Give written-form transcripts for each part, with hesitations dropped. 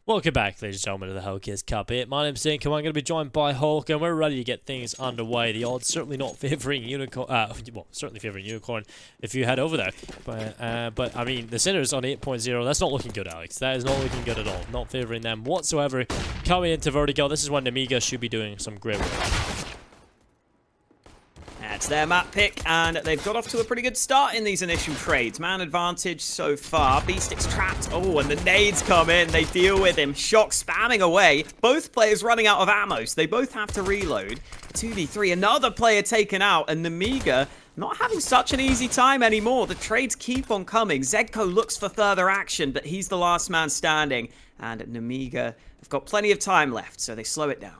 Welcome back, ladies and gentlemen, to the Hellcase Cup here. My name's ZEDKO. I'm going to be joined by Hulk, and we're ready to get things underway. The odds certainly not favouring Unicorn. Well, certainly favouring Unicorn if you head over there. But I mean, the Sinners on 8.0. That's not looking good, Alex. That is not looking good at all. Not favouring them whatsoever. Coming into Vertigo, this is when Nemiga should be doing some great work. That's their map pick, and they've got off to a pretty good start in these initial trades. Man advantage so far. Beastic's trapped. Oh, and the nades come in. They deal with him. Shock spamming away. Both players running out of ammo, so they both have to reload. 2v3, another player taken out, and Nemiga not having such an easy time anymore. The trades keep on coming. ZEDKO looks for further action, but he's the last man standing, and Nemiga have got plenty of time left, so they slow it down.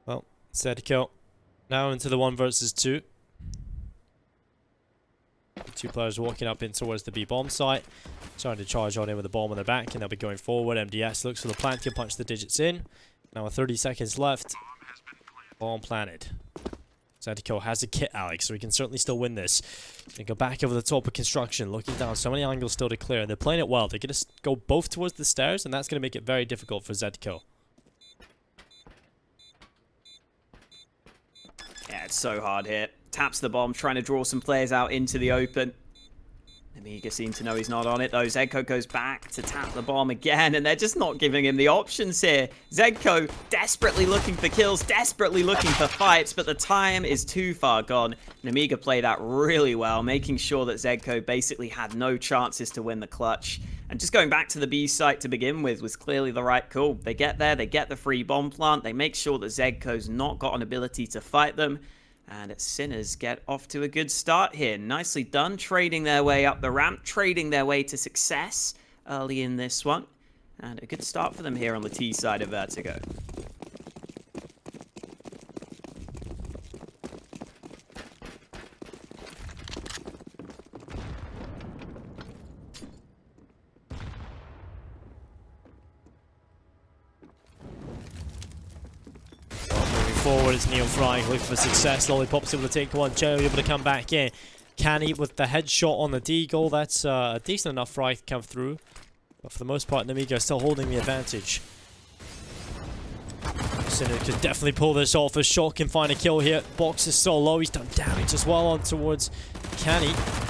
Well, ZEDKO now into the 1 versus 2. Two players walking up in towards the B bomb site, trying to charge on in with a bomb on their back, and they'll be going forward. MDS looks for the plant to punch the digits in. Now 30 seconds left. Bomb planted. ZEDKO has a kit, Alex, so he can certainly still win this. They go back over the top of construction, looking down. So many angles still to clear, and they're playing it well. They're going to go both towards the stairs, and that's going to make it very difficult for ZEDKO. Yeah, it's so hard here. Taps the bomb, trying to draw some players out into the open. Nemiga seems to know he's not on it, though. ZEDKO goes back to tap the bomb again, and they're just not giving him the options here. ZEDKO desperately looking for kills, desperately looking for fights, but the time is too far gone. Nemiga played that really well, making sure that ZEDKO basically had no chances to win the clutch. And just going back to the B site to begin with was clearly the right call. They get there, they get the free bomb plant, they make sure that ZEDKO's not got an ability to fight them. And Sinners get off to a good start here. Nicely done, trading their way up the ramp, trading their way to success early in this one. And a good start for them here on the T side of Vertigo. Forward, it's NEOFRAG looking for success. Lollipop's able to take one. Joe able to come back in. CaNNiE with the headshot on the D-goal. That's a decent enough frag to come through. But for the most part, Nemiga still holding the advantage. Sinner could definitely pull this off as Shock can find a kill here. Box is so low. He's done damage as well on towards CaNNiE.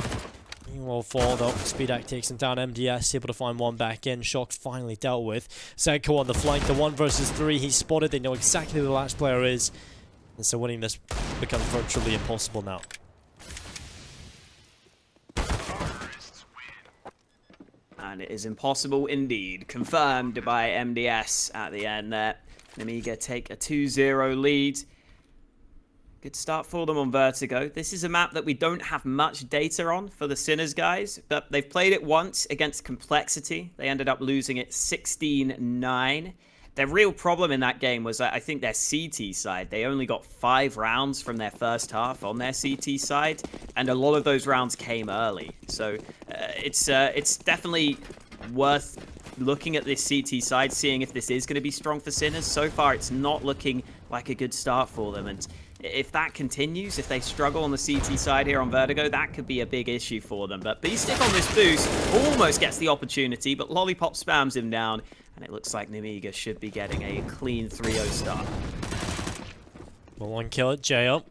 He will fall though. Speedak takes him down. MDS able to find one back in. Shock finally dealt with. ZEDKO on the flank. The 1 versus 3. He's spotted. They know exactly who the last player is. And so winning this becomes virtually impossible now. And it is impossible indeed. Confirmed by MDS at the end there. Nemiga take a 2-0 lead. Good start for them on Vertigo. This is a map that we don't have much data on for the Sinners guys, but they've played it once against Complexity. They ended up losing it 16-9. Their real problem in that game was, I think, their CT side. They only got 5 rounds from their first half on their CT side, and a lot of those rounds came early. So it's definitely worth looking at this CT side, seeing if this is going to be strong for Sinners. So far, it's not looking like a good start for them, and if that continues, if they struggle on the CT side here on Vertigo, that could be a big issue for them. But Beastic on this boost almost gets the opportunity, but Lollipop spams him down, and it looks like Nemiga should be getting a clean 3-0 start. Well, 1 kill at JO.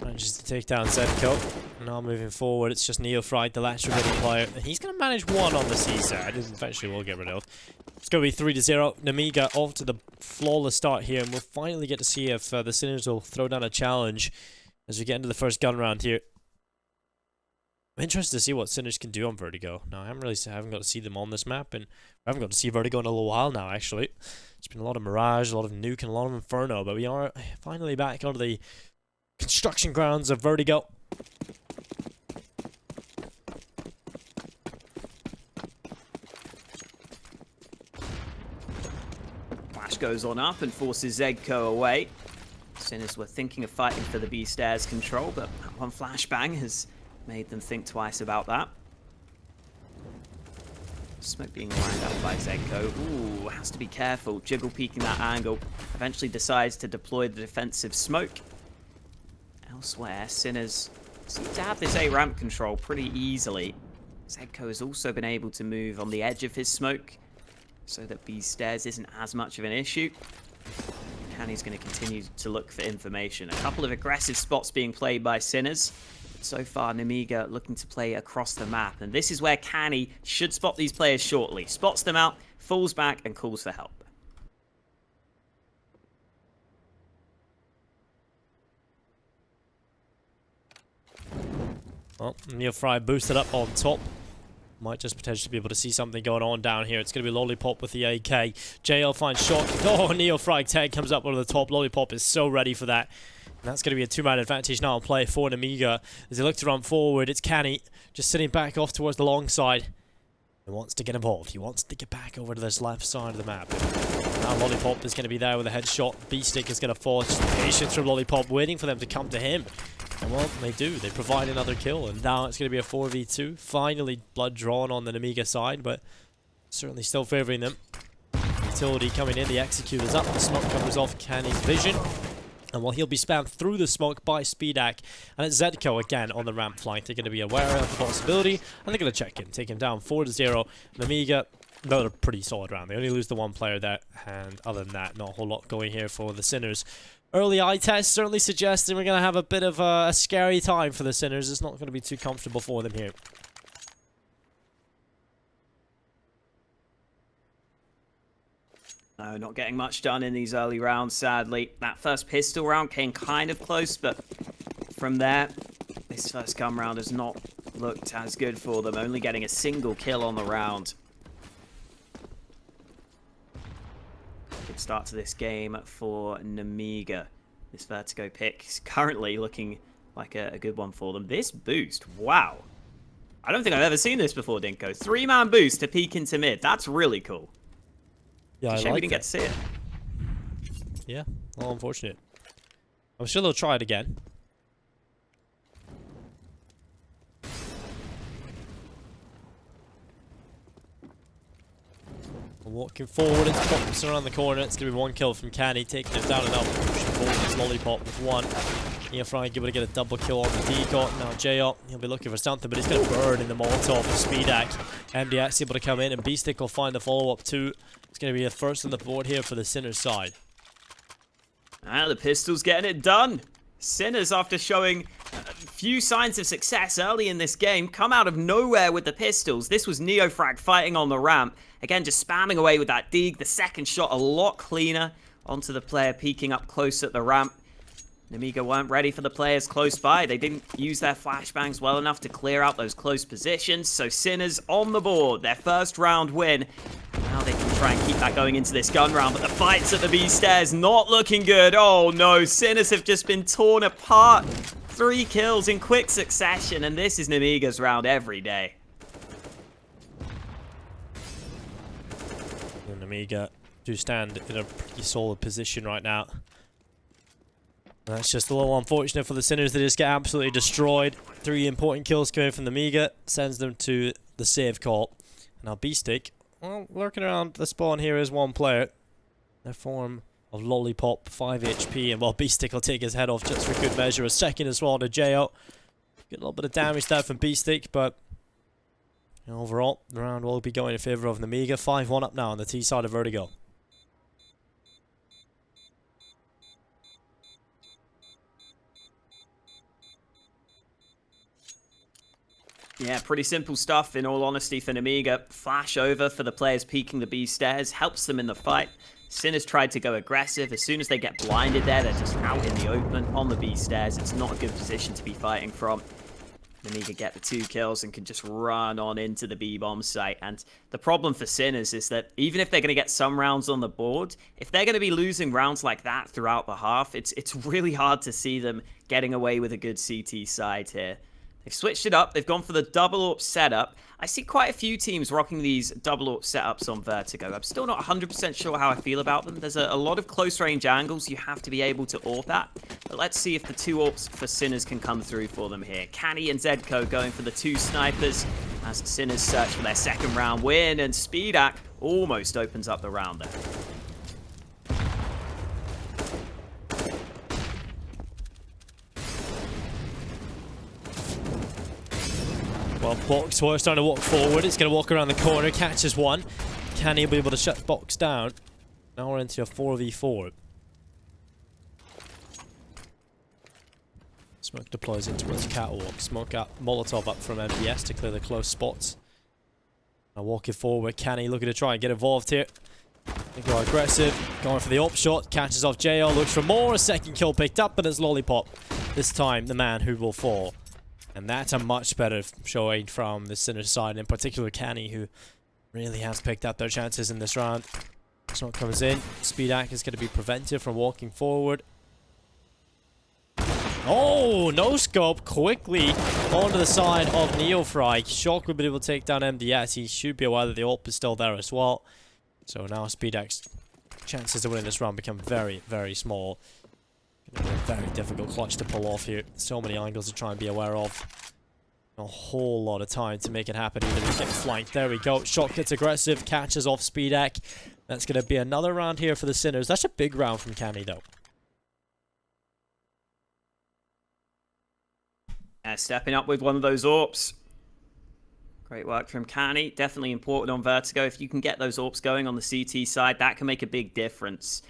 Manages to take down ZEDKO. Now moving forward, it's just NEOFRAG, the last remaining player. He's going to manage 1 on the C side. Eventually will get rid of. It's going to be 3-0. Nemiga off to the flawless start here, and we'll finally get to see if the Sinners will throw down a challenge as we get into the first gun round here. I'm interested to see what Sinners can do on Vertigo. Now, I haven't got to see them on this map, and I haven't got to see Vertigo in a little while now, actually. It's been a lot of Mirage, a lot of Nuke, and a lot of Inferno, but we are finally back onto the construction grounds of Vertigo. Flash goes on up and forces ZEDKO away. CaNNiE were thinking of fighting for the B stairs control, but one flashbang has made them think twice about that. Smoke being lined up by ZEDKO. Ooh, has to be careful. Jiggle peeking that angle. Eventually decides to deploy the defensive smoke. Elsewhere, CaNNiE seem to have this A ramp control pretty easily. ZEDKO has also been able to move on the edge of his smoke so that B stairs isn't as much of an issue. CaNNiE's going to continue to look for information. A couple of aggressive spots being played by CaNNiE. So far, Nemiga looking to play across the map. And this is where CaNNiE should spot these players shortly. Spots them out, falls back, and calls for help. Well, NEOFRAG boosted up on top. Might just potentially be able to see something going on down here. It's going to be Lollipop with the AK. JL finds Shock. Oh, NEOFRAG tag comes up over the top. Lollipop is so ready for that. And that's going to be a two-man advantage now on play for Nemiga. As they look to run forward, it's CaNNiE just sitting back off towards the long side. He wants to get involved. He wants to get back over to this left side of the map. Now Lollipop is going to be there with a headshot. B-Stick is going to fall. Just patience from Lollipop, waiting for them to come to him. And well, they do. They provide another kill. And now it's going to be a 4v2. Finally, blood drawn on the Nemiga side, but certainly still favoring them. Utility coming in. The execute is up. The smoke covers off CaNNiE's vision. And well, he'll be spammed through the smoke by Speedak. And it's ZEDKO again on the ramp flank. They're going to be aware of the possibility. And they're going to check him. Take him down 4-0. Nemiga, another pretty solid round. They only lose the one player there. And other than that, not a whole lot going here for the CaNNiE. Early eye test certainly suggesting we're going to have a bit of a scary time for the CaNNiE. It's not going to be too comfortable for them here. No, not getting much done in these early rounds, sadly. That first pistol round came kind of close, but from there, this first gun round has not looked as good for them, only getting a single kill on the round. Good start to this game for Nemiga. This Vertigo pick is currently looking like a good one for them. This boost, wow. I don't think I've ever seen this before, Dinko. 3-man boost to peek into mid. That's really cool. Yeah, I shame we like didn't get to see it. Yeah, well, unfortunate. I'm sure they'll try it again. Walking forward, it's pops around the corner. It's going to be one kill from CaNNiE, taking it down and up. Pushing forward, it's Lollipop with one. NEOFRAG able to get a double kill on the decoy. Now JL, he'll be looking for something, but he's going to burn in the Molotov with Speedak. MDX able to come in, and B-Stick will find the follow-up too. It's going to be a first on the board here for the CaNNiE side. Ah, the pistol's getting it done. CaNNiE, after showing a few signs of success early in this game, come out of nowhere with the pistols. This was NEOFRAG fighting on the ramp. Again, just spamming away with that dig. The second shot a lot cleaner onto the player peeking up close at the ramp. Nemiga weren't ready for the players close by. They didn't use their flashbangs well enough to clear out those close positions. So CaNNiE on the board, their first round win. Now they can try and keep that going into this gun round, but the fights at the B stairs not looking good. Oh no, CaNNiE have just been torn apart. 3 kills in quick succession, and this is Nemiga's round every day. And Nemiga do stand in a pretty solid position right now. That's just a little unfortunate for the CaNNiE. They just get absolutely destroyed. 3 important kills coming from Nemiga. Sends them to the save call. Now B-Stick, well, lurking around the spawn here is one player. Their form of Lollipop, 5 HP. And while B-Stick will take his head off just for good measure. A second as well to JO. Get a little bit of damage there from B-Stick, but overall, the round will be going in favor of Nemiga. 5-1 up now on the T side of Vertigo. Yeah, pretty simple stuff, in all honesty, for Nemiga. Flash over for the players peeking the B stairs, helps them in the fight. CaNNiE tried to go aggressive. As soon as they get blinded there, they're just out in the open on the B stairs. It's not a good position to be fighting from. Nemiga get the 2 kills and can just run on into the B-bomb site. And the problem for CaNNiE is that even if they're going to get some rounds on the board, if they're going to be losing rounds like that throughout the half, it's really hard to see them getting away with a good CT side here. They've switched it up. They've gone for the double AWP setup. I see quite a few teams rocking these double AWP setups on Vertigo. I'm still not 100% sure how I feel about them. There's a lot of close range angles you have to be able to AWP at. But let's see if the two AWPs for Sinners can come through for them here. CaNNiE and ZEDKO going for the two snipers as Sinners search for their second round win. And SpeedAC almost opens up the round there. Well, Box starting to walk forward. It's going to walk around the corner, catches one. CaNNiE will be able to shut Box down. Now we're into a 4v4. Smoke deploys into its catwalk. Smoke out Molotov up from MDS to clear the close spots. Now walking forward, CaNNiE looking to try and get involved here. They go aggressive, going for the AWP shot, catches off JL, looks for more. A second kill picked up, but it's Lollipop. This time, the man who will fall. And that's a much better showing from the Sinners side, in particular CaNNiE, who really has picked up their chances in this round. Smoke comes in. SpeedAC is going to be prevented from walking forward. Oh, no scope quickly onto the side of NEOFRAG. Shock will be able to take down MDS. He should be aware that the AWP is still there as well. So now SpeedAC's chances of winning this round become very, very small. A very difficult clutch to pull off here. So many angles to try and be aware of. A whole lot of time to make it happen, even if we get flanked. There we go. Shot gets aggressive, catches off SpeedAC. That's going to be another round here for the Sinners. That's a big round from CaNNiE, though. Stepping up with one of those AWPs. Great work from CaNNiE. Definitely important on Vertigo. If you can get those AWPs going on the CT side, that can make a big difference.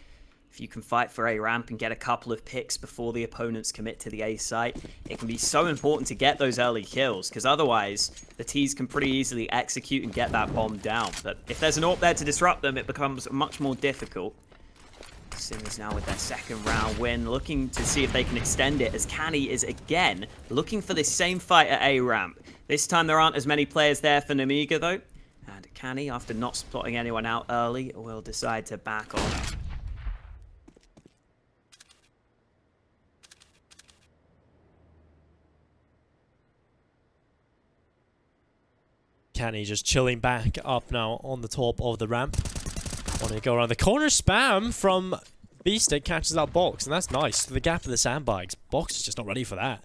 If you can fight for A ramp and get a couple of picks before the opponents commit to the A site, it can be so important to get those early kills, because otherwise the T's can pretty easily execute and get that bomb down. But if there's an AWP there to disrupt them, it becomes much more difficult. Sinners now with their second round win, looking to see if they can extend it, as CaNNiE is again looking for this same fight at A ramp. This time there aren't as many players there for Nemiga though, and CaNNiE, after not spotting anyone out early, will decide to back on. CaNNiE just chilling back up now on the top of the ramp. Wanting to go around the corner. Spam from B-Stick catches out Box, and that's nice. The gap of the sandbags. Box is just not ready for that.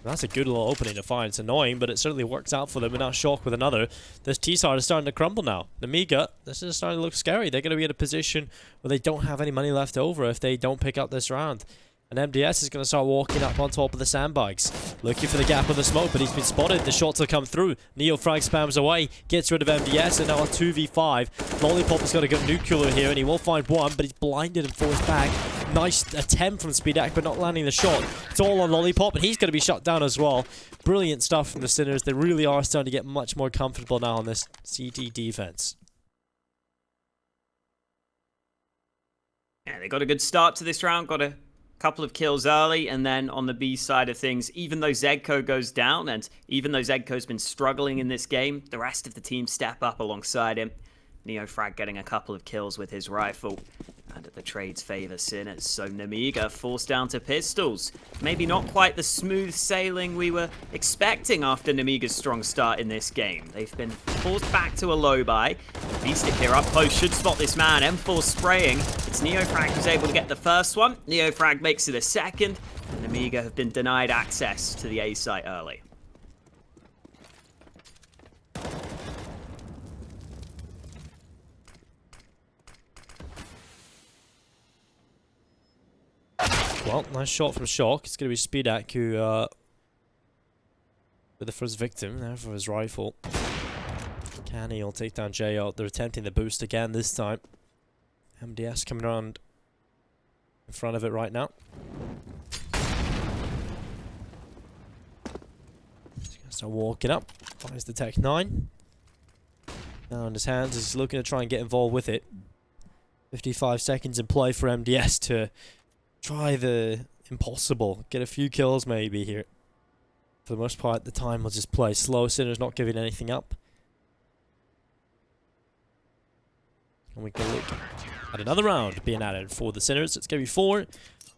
That's a good little opening to find. It's annoying, but it certainly works out for them. And now Shock with another. This T-side is starting to crumble now. Nemiga, this is starting to look scary. They're going to be in a position where they don't have any money left over if they don't pick up this round. And MDS is going to start walking up on top of the sandbags. Looking for the gap of the smoke, but he's been spotted. The shots will come through. NEOFRAG spams away, gets rid of MDS, and now a 2v5. Lollipop has got to go nuclear here, and he will find one, but he's blinded and forced back. Nice attempt from SpeedAC, but not landing the shot. It's all on Lollipop, and he's going to be shut down as well. Brilliant stuff from the Sinners. They really are starting to get much more comfortable now on this CT defense. Yeah, they got a good start to this round. Got a couple of kills early, and then on the B side of things, even though ZEDKO goes down, and even though ZEDKO's been struggling in this game, the rest of the team step up alongside him. NEOFRAG getting a couple of kills with his rifle, and the trades favor Sinners. So Nemiga forced down to pistols. Maybe not quite the smooth sailing we were expecting after Nemiga's strong start in this game. They've been forced back to a low buy. B-Stick here up close should spot this man. M4 spraying. It's NEOFRAG who's able to get the first one. NEOFRAG makes it a second. And Nemiga have been denied access to the A site early. Well, nice shot from Shock. It's going to be SpeedAC who, with the first victim there for his rifle. CaNNiE will take down JL. They're attempting the boost again this time. MDS coming around in front of it right now. He's going to start walking up. Finds the Tech 9. Now in his hands, he's looking to try and get involved with it. 55 seconds in play for MDS to try the impossible. Get a few kills maybe here. For the most part, the time will just play slow. Sinners not giving anything up. And we can look at another round being added for the Sinners. It's going to be 4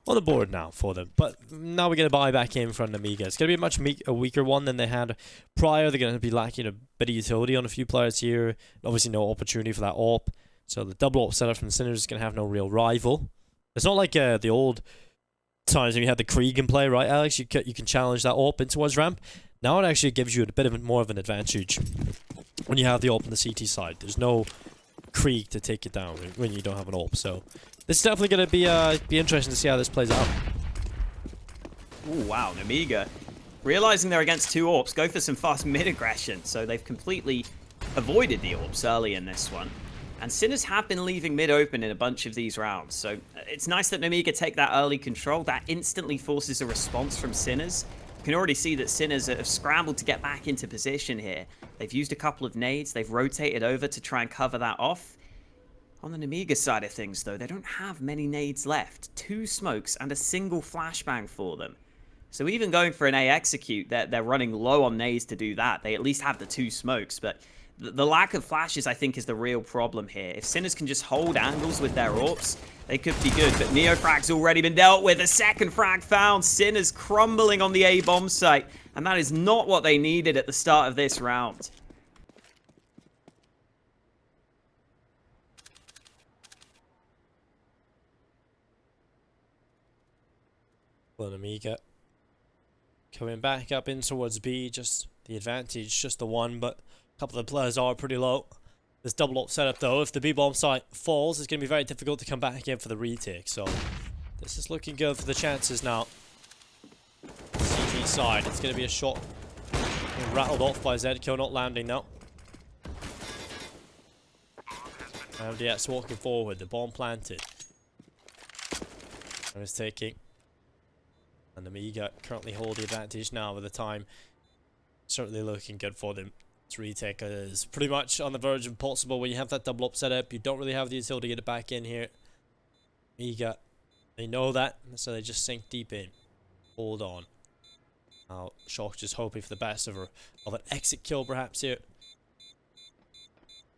on the board now for them. But now we're going to buy back in from Nemiga. It's going to be a much weaker one than they had prior. They're going to be lacking a bit of utility on a few players here. Obviously no opportunity for that AWP. So the double AWP setup from the Sinners is going to have no real rival. It's not like the old times when you had the Krieg in play, right, Alex? You can challenge that AWP in towards ramp. Now it actually gives you a bit of more of an advantage when you have the AWP on the CT side. There's no Krieg to take it down when you don't have an AWP. So this is definitely going to be interesting to see how this plays out. Ooh, wow, Nemiga, realizing they're against 2 AWPs, go for some fast mid aggression. So they've completely avoided the AWPs early in this one. And Sinners have been leaving mid open in a bunch of these rounds. So it's nice that Nemiga take that early control. That instantly forces a response from Sinners. You can already see that Sinners have scrambled to get back into position here. They've used a couple of nades. They've rotated over to try and cover that off. On the Nemiga side of things, though, they don't have many nades left. 2 smokes and a single flashbang for them. So even going for an A execute, they're running low on nades to do that. They at least have the 2 smokes, but the lack of flashes, I think, is the real problem here. If Sinners can just hold angles with their AWPs, they could be good. But NEOFRAG's already been dealt with. A second frag found. Sinners crumbling on the A bomb site. And that is not what they needed at the start of this round. Well, Nemiga coming back up in towards B. Just the advantage, just the one, but a couple of the players are pretty low. This double AWP setup, though, if the B-bomb site falls, it's going to be very difficult to come back in for the retake. So this is looking good for the chances now. CT side, it's going to be a shot rattled off by ZEDKO, not landing now. MDS walking forward, the bomb planted. And it's taking. And Nemiga currently hold the advantage now with the time. Certainly looking good for them. This retake is pretty much on the verge of impossible when you have that double AWP setup. You don't really have the utility to get it back in here. Nemiga, they know that, so they just sink deep in. Hold on. Now, Shock just hoping for the best of an exit kill perhaps here.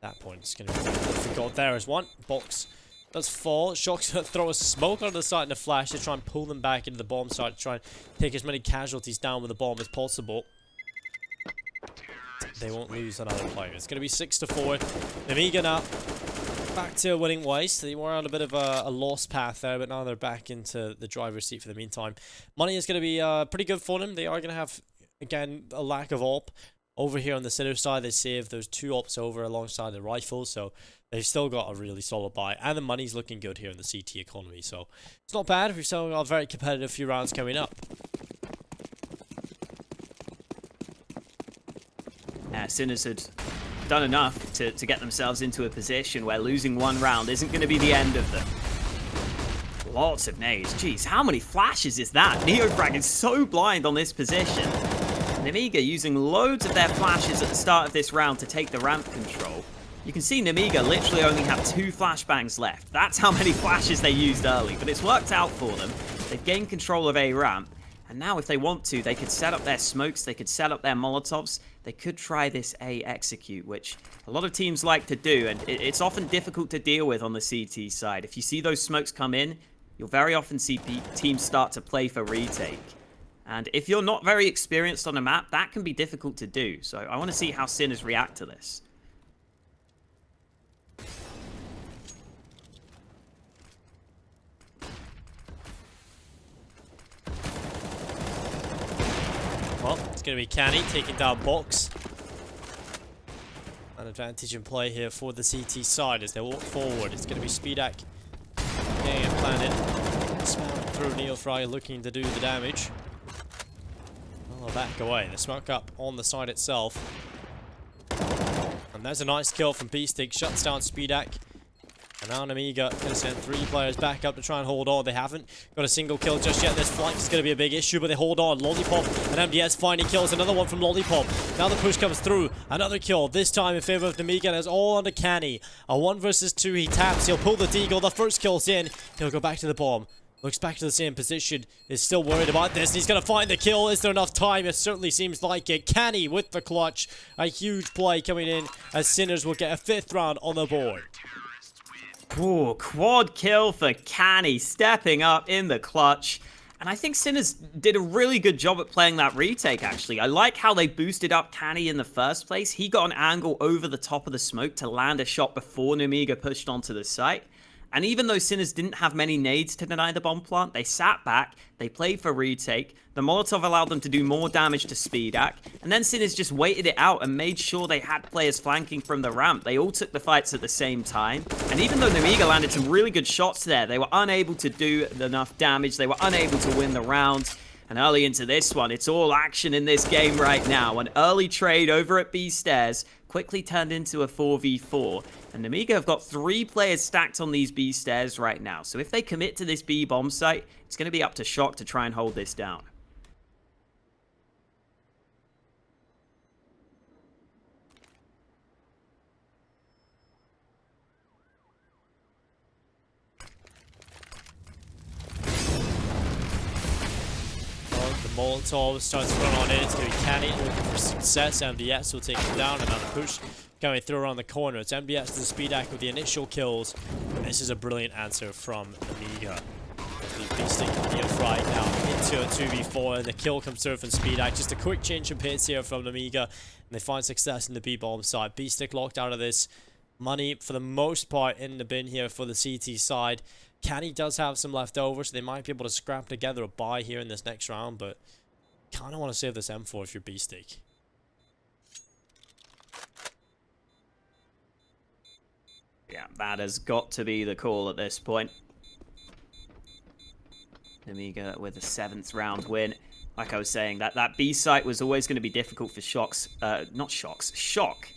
At that point, it's going to be difficult. There is one. Box does fall. Shock's going to throw a smoke on the side and a flash to try and pull them back into the bomb site to try and take as many casualties down with the bomb as possible. They won't lose another player. It's going to be 6-4. Nemiga now back to a winning ways. They were on a bit of a lost path there, but now they're back into the driver's seat for the meantime. Money is going to be pretty good for them. They are going to have, again, a lack of AWP. Over here on the center side, they saved those 2 AWPs over alongside the rifles, so they've still got a really solid buy. And the money's looking good here in the CT economy, so it's not bad. We've still got a very competitive few rounds coming up. Sinners had done enough to get themselves into a position where losing 1 round isn't going to be the end of them. Lots of nades. Jeez, how many flashes is that? NEOFRAG is so blind on this position. Nemiga using loads of their flashes at the start of this round to take the ramp control. You can see Nemiga literally only have 2 flashbangs left. That's how many flashes they used early, but it's worked out for them. They've gained control of A ramp. And now if they want to, they could set up their smokes, they could set up their molotovs, they could try this A execute, which a lot of teams like to do, and it's often difficult to deal with on the CT side. If you see those smokes come in, you'll very often see teams start to play for retake. And if you're not very experienced on a map, that can be difficult to do. So I want to see how Sinners react to this. Well, it's going to be CaNNiE taking down Box. An advantage in play here for the CT side as they walk forward. It's going to be Speedak getting it planted. Smoke through NEOFRAG looking to do the damage. Oh, back away. The smoke up on the side itself. And there's a nice kill from Beastig. Shuts down Speedak. And now Nemiga going to send 3 players back up to try and hold on. They haven't got a single kill just yet. This flank is going to be a big issue, but they hold on. Lollipop and MDS finally kills another one from Lollipop. Now the push comes through. Another kill, this time in favor of Nemiga, and it's all under CaNNiE. A 1 versus 2. He taps. He'll pull the deagle. The first kill's in. He'll go back to the bomb. Looks back to the same position. Is still worried about this. He's going to find the kill. Is there enough time? It certainly seems like it. CaNNiE with the clutch. A huge play coming in as Sinners will get a 5th round on the board. Ooh, quad kill for CaNNiE, stepping up in the clutch. And I think Sinners did a really good job at playing that retake, actually. I like how they boosted up CaNNiE in the first place. He got an angle over the top of the smoke to land a shot before Nemiga pushed onto the site. And even though Sinners didn't have many nades to deny the bomb plant, they sat back, they played for retake, the Molotov allowed them to do more damage to Speedak, and then Sinners just waited it out and made sure they had players flanking from the ramp. They all took the fights at the same time, and even though Nemiga landed some really good shots there, they were unable to do enough damage, they were unable to win the round. And early into this one, it's all action in this game right now. An early trade over at B stairs quickly turned into a 4v4. And Nemiga have got 3 players stacked on these B stairs right now. So if they commit to this B bomb site, it's going to be up to Shock to try and hold this down. Molotov starts to run on in. It's going to be CaNNiE looking for success. MBS will take him down. Another push coming through around the corner. It's MBS to the Speedak with the initial kills. And this is a brilliant answer from Nemiga. The beasting NEOFRAG now into a 2v4. And the kill comes through from Speedak. Just a quick change of pace here from Nemiga. And they find success in the B-bomb side. B-stick locked out of this. Money for the most part in the bin here for the CT side. CaNNiE does have some left over, so they might be able to scrap together a buy here in this next round, but kind of want to save this M4 if you're B-stick. Yeah, that has got to be the call at this point. Nemiga with a 7th round win. Like I was saying, that B site was always going to be difficult for Shock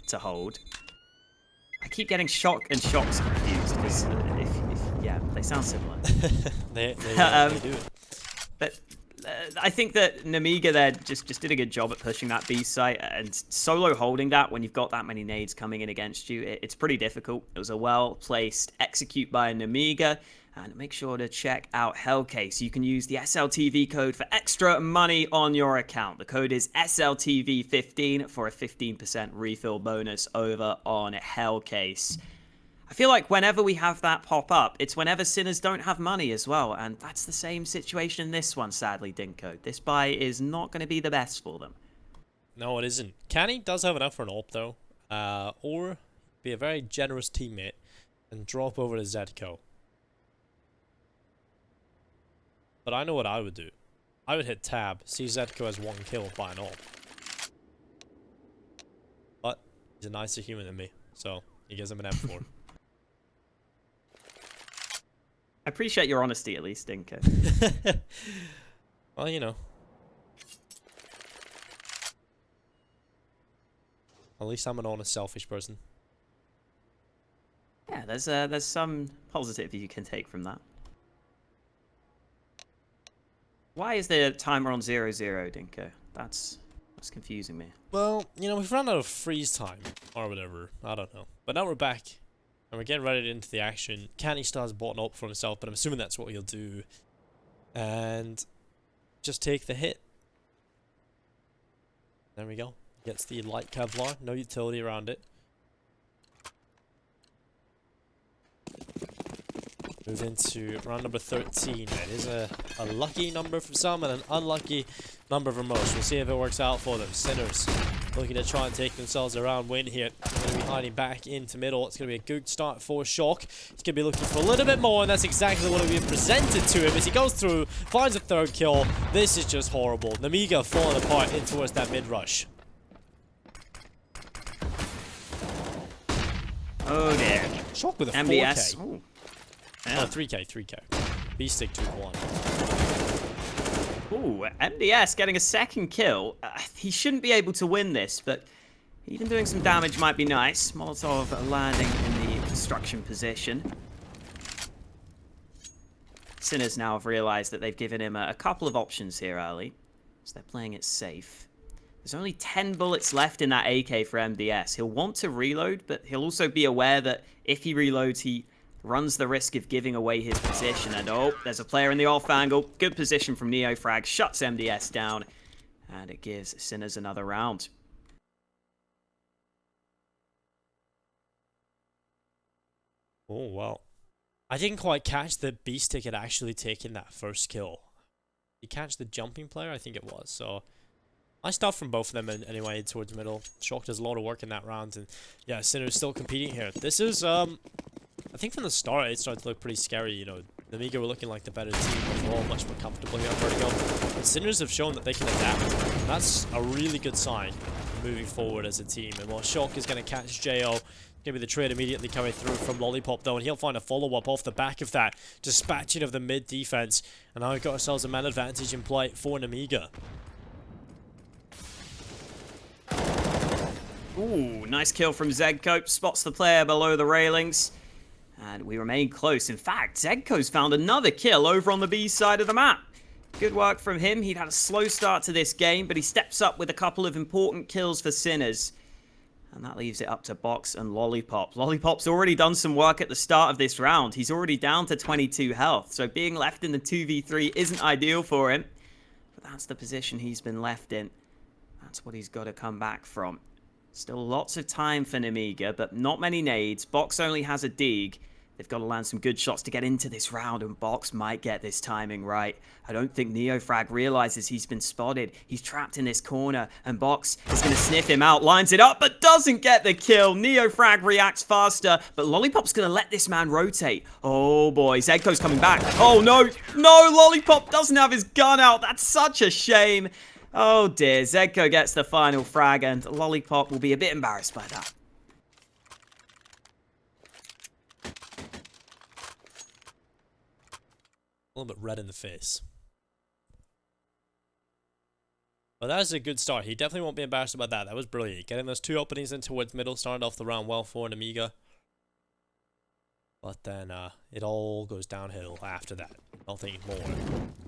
to hold. I keep getting Shock and Shocks confused because yeah, they sound similar. they do. But I think that Nemiga there just did a good job at pushing that B site and solo holding that when you've got that many nades coming in against you. It's pretty difficult. It was a well-placed execute by Nemiga. And make sure to check out Hellcase. You can use the SLTV code for extra money on your account. The code is SLTV15 for a 15% refill bonus over on Hellcase. I feel like whenever we have that pop up, it's whenever Sinners don't have money as well. And that's the same situation in this one, sadly, ZEDKO. This buy is not going to be the best for them. No, it isn't. CaNNiE does have enough for an AWP, though. Or be a very generous teammate and drop over to ZEDKO. But I know what I would do. I would hit tab, see ZEDKO has 1 kill, buy an AWP. But he's a nicer human than me, so he gives him an M4. I appreciate your honesty, at least, ZEDKO. Well, you know. At least I'm an honest, selfish person. Yeah, there's some positive you can take from that. Why is the timer on 0-0, ZEDKO? That's confusing me. Well, you know, we've run out of freeze time, or whatever. I don't know. But now we're back, and we're getting ready into the action. CaNNiE still has bought up for himself, but I'm assuming that's what he'll do. And just take the hit. There we go. Gets the light Kevlar, no utility around it. Move into round number 13. That is a lucky number for some and an unlucky number for most. We'll see if it works out for them. Sinners looking to try and take themselves a round win here. They're going to be hiding back into middle. It's going to be a good start for Shock. He's going to be looking for a little bit more, and that's exactly what will be presented to him as he goes through, finds a 3rd kill. This is just horrible. Nemiga falling apart in towards that mid-rush. Oh dear. Shock with a MBS. 4K. Ooh. Yeah. Oh, 3K. B-stick 2-1. Ooh, MDS getting a 2nd kill. He shouldn't be able to win this, but even doing some damage might be nice. Molotov landing in the construction position. Sinners now have realized that they've given him a couple of options here early, so they're playing it safe. There's only 10 bullets left in that AK for MDS. He'll want to reload, but he'll also be aware that if he reloads, he runs the risk of giving away his position. And oh, there's a player in the off angle. Good position from NEOFRAG. Shuts MDS down. And it gives Sinners another round. Oh, wow. I didn't quite catch that Beastic had actually taken that first kill. Did you catch the jumping player? I think it was. So, nice stuff from both of them anyway towards middle. Shock does a lot of work in that round. And yeah, Sinner's still competing here. This is, I think from the start it started to look pretty scary. You know, Nemiga were looking like the better team overall, much more comfortable here on Vertigo. But Sinners have shown that they can adapt. And that's a really good sign moving forward as a team. And while Shock is going to catch JO, going to be the trade immediately coming through from Lollipop though, and he'll find a follow-up off the back of that dispatching of the mid defense. And now we've got ourselves a man advantage in play for Nemiga. Ooh, nice kill from ZEDKO. Spots the player below the railings. And we remain close. In fact, ZEDKO's found another kill over on the B side of the map. Good work from him. He'd had a slow start to this game, but he steps up with a couple of important kills for Sinners. And that leaves it up to Box and Lollipop. Lollipop's already done some work at the start of this round. He's already down to 22 health, so being left in the 2v3 isn't ideal for him. But that's the position he's been left in. That's what he's got to come back from. Still lots of time for Nemiga, but not many nades. Box only has a dig. They've got to land some good shots to get into this round, and Box might get this timing right. I don't think NEOFRAG realizes he's been spotted. He's trapped in this corner, and Box is going to sniff him out, lines it up, but doesn't get the kill. NEOFRAG reacts faster, but Lollipop's going to let this man rotate. Oh boy, ZEDKO's coming back. Oh no, no, Lollipop doesn't have his gun out. That's such a shame. Oh dear, ZEDKO gets the final frag, and Lollipop will be a bit embarrassed by that. A little bit red in the face. But that was a good start. He definitely won't be embarrassed about that. That was brilliant. Getting those two openings in towards middle, started off the round well for Nemiga. But then it all goes downhill after that. Nothing more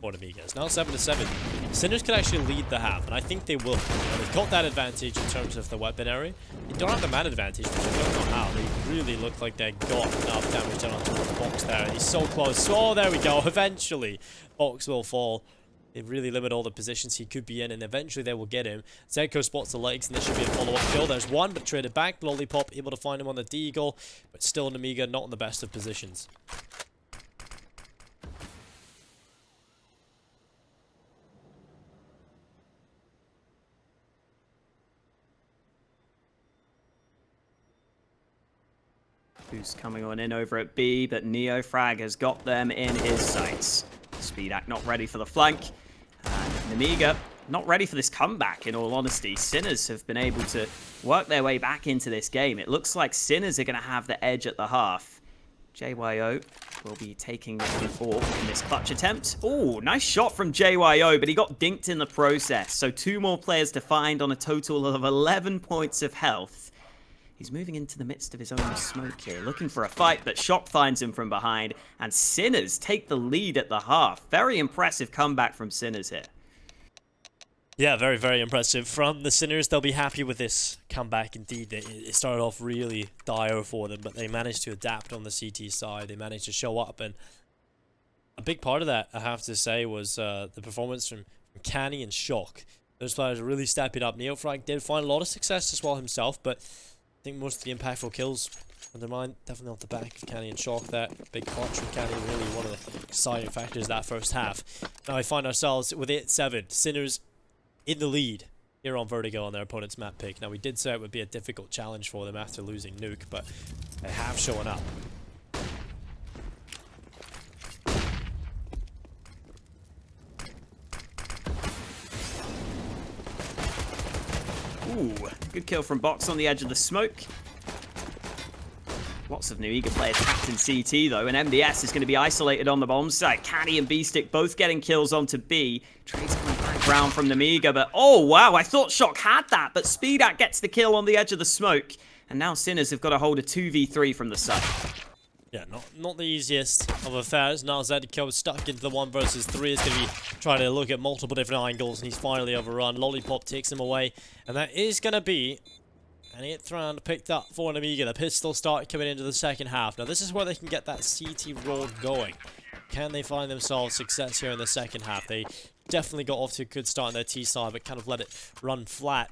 for Nemiga. It's now 7-7. Sinners could actually lead the half, and I think they will. They've got that advantage in terms of the weapon area. They don't have the man advantage, which I don't know how. They really look like they got enough damage done onto the Box there. He's so close. Oh, there we go. Eventually, Box will fall. They really limit all the positions he could be in, and eventually they will get him. ZEDKO spots the legs, and there should be a follow-up kill. There's one, but traded back. Lollipop able to find him on the deagle, but still Nemiga not in the best of positions. Who's coming on in over at B, but NEOFRAG has got them in his sights. Speedak not ready for the flank. And Nemiga not ready for this comeback, in all honesty. Sinners have been able to work their way back into this game. It looks like Sinners are going to have the edge at the half. JYO will be taking the ball in this clutch attempt. Oh, nice shot from JYO, but he got dinked in the process. So 2 more players to find on a total of 11 points of health. He's moving into the midst of his own smoke here, looking for a fight, but Shock finds him from behind, and Sinners take the lead at the half. Very impressive comeback from Sinners here. Yeah, very, very impressive from the Sinners. They'll be happy with this comeback indeed. It started off really dire for them, but they managed to adapt on the CT side. They managed to show up, and a big part of that, I have to say, was the performance from CaNNiE and Shock. Those players are really stepping up. NEOFRAG did find a lot of success as well himself, but I think most of the impactful kills undermined definitely off the back of CaNNiE and Shock. That big clutch from CaNNiE, really one of the deciding factors that first half. Now we find ourselves with 8-7. Sinners in the lead here on Vertigo on their opponent's map pick. Now we did say it would be a difficult challenge for them after losing Nuke, but they have shown up. Ooh, good kill from Box on the edge of the smoke. Lots of Nemiga players trapped in CT though, and MDS is going to be isolated on the bomb site. CaNNiE and Beastic both getting kills onto B. Trades coming back round from Nemiga, but oh wow, I thought Shock had that, but Speedak gets the kill on the edge of the smoke. And now Sinners have got to hold a 2v3 from the site. Yeah, not the easiest of affairs. Now ZEDKO is stuck into the 1 versus 3. It's going to be trying to look at multiple different angles, and he's finally overrun. Lollipop takes him away, and that is going to be an 8th round picked up for Nemiga. The pistols start coming into the second half. Now this is where they can get that CT roll going. Can they find themselves success here in the second half? They definitely got off to a good start on their T side, but kind of let it run flat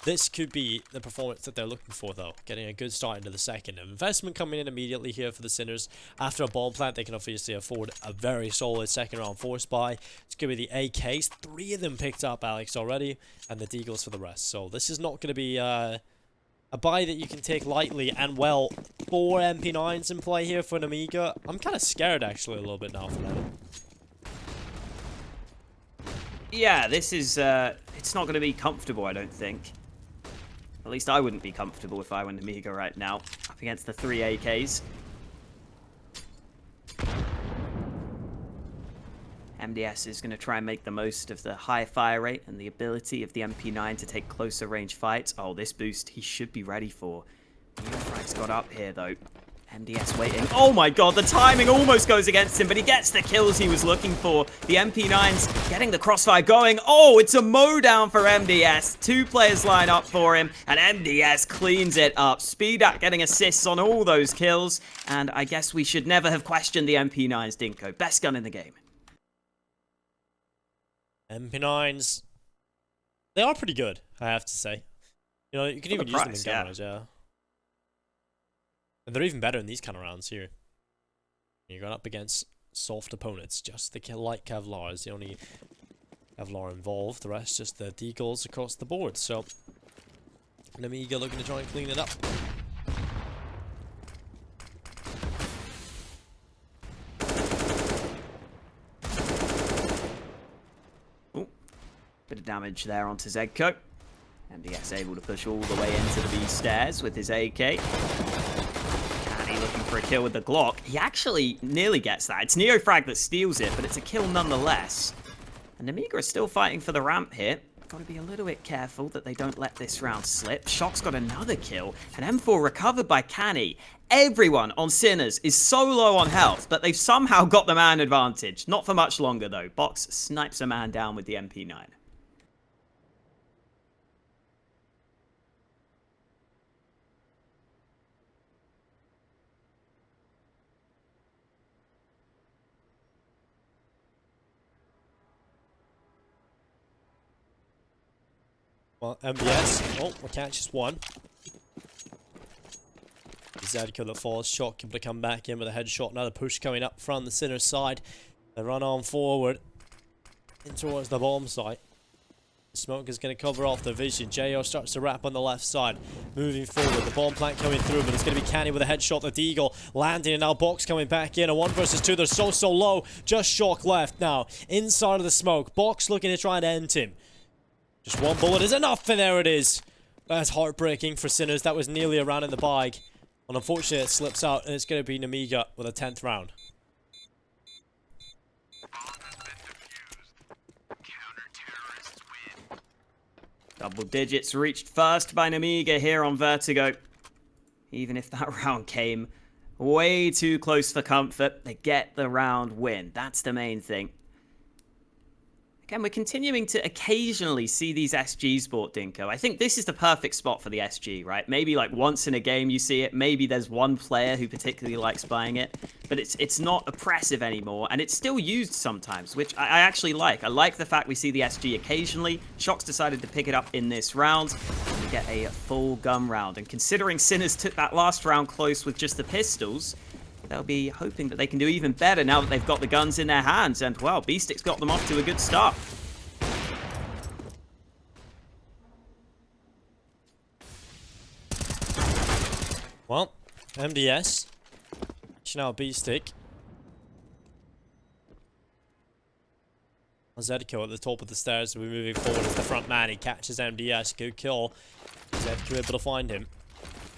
This could be the performance that they're looking for, though. Getting a good start into the second. Investment coming in immediately here for the Sinners. After a bomb plant, they can obviously afford a very solid second round force buy. It's going to be the AKs. 3 of them picked up, Alex, already. And the Deagles for the rest. So this is not going to be a buy that you can take lightly. And, well, 4 MP9s in play here for Nemiga. I'm kind of scared, actually, a little bit now for them. Yeah, this is, it's not going to be comfortable, I don't think. At least I wouldn't be comfortable if I were Nemiga right now, up against the 3 AKs. MDS is going to try and make the most of the high fire rate and the ability of the MP9 to take closer range fights. Oh, this boost he should be ready for. NEOFRAG's got up here, though. MDS waiting. Oh my god, the timing almost goes against him, but he gets the kills he was looking for. The MP9's getting the crossfire going. Oh, it's a mow down for MDS. 2 players line up for him, and MDS cleans it up. Speedak getting assists on all those kills, and I guess we should never have questioned the MP9's Dinko. Best gun in the game. MP9s, they are pretty good, I have to say. You know, you can even use them in gun rounds, yeah. And they're even better in these kind of rounds here. You're going up against soft opponents. Just the light Kevlar is the only Kevlar involved. The rest just the Deagles across the board. So, Nemiga looking to try and clean it up. Ooh, bit of damage there onto ZEDKO. MDS able to push all the way into the B stairs with his AK. Looking for a kill with the Glock. He actually nearly gets that. It's NEOFRAG that steals it, but it's a kill nonetheless. And Nemiga is still fighting for the ramp here. Got to be a little bit careful that they don't let this round slip. Shock's got another kill, and M4 recovered by CaNNiE. Everyone on Sinners is so low on health, but they've somehow got the man advantage. Not for much longer, though. Box snipes a man down with the MP9. Well, MBS. Oh, we catches one. ZEDKO that falls. Shock able to come back in with a headshot. Another push coming up from the Sinner side. They run on forward in towards the bomb site. Smoke is going to cover off the vision. JO starts to wrap on the left side. Moving forward. The bomb plant coming through, but it's going to be CaNNiE with a headshot. The Deagle landing, and now Box coming back in. A 1 versus 2. They're so low. Just Shock left now. Inside of the smoke. Box looking to try and end him. Just one bullet is enough, and there it is. That's heartbreaking for Sinners. That was nearly a round in the bag. And unfortunately, it slips out, and it's going to be Nemiga with a 10th round. Double digits reached first by Nemiga here on Vertigo. Even if that round came way too close for comfort, they get the round win. That's the main thing. Again, we're continuing to occasionally see these SGs sport, Dinko. I think this is the perfect spot for the SG, right? Maybe like once in a game you see it. Maybe there's one player who particularly likes buying it. But it's not oppressive anymore, and it's still used sometimes, which I actually like. I like the fact we see the SG occasionally. Shock's decided to pick it up in this round. We get a full gun round. And considering Sinners took that last round close with just the pistols, they'll be hoping that they can do even better now that they've got the guns in their hands. And, well, B-Stick's got them off to a good start. Well, MDS. Now B-Stick. ZEDKO at the top of the stairs. We're moving forward as the front man. He catches MDS. Good kill. ZEDKO able to find him.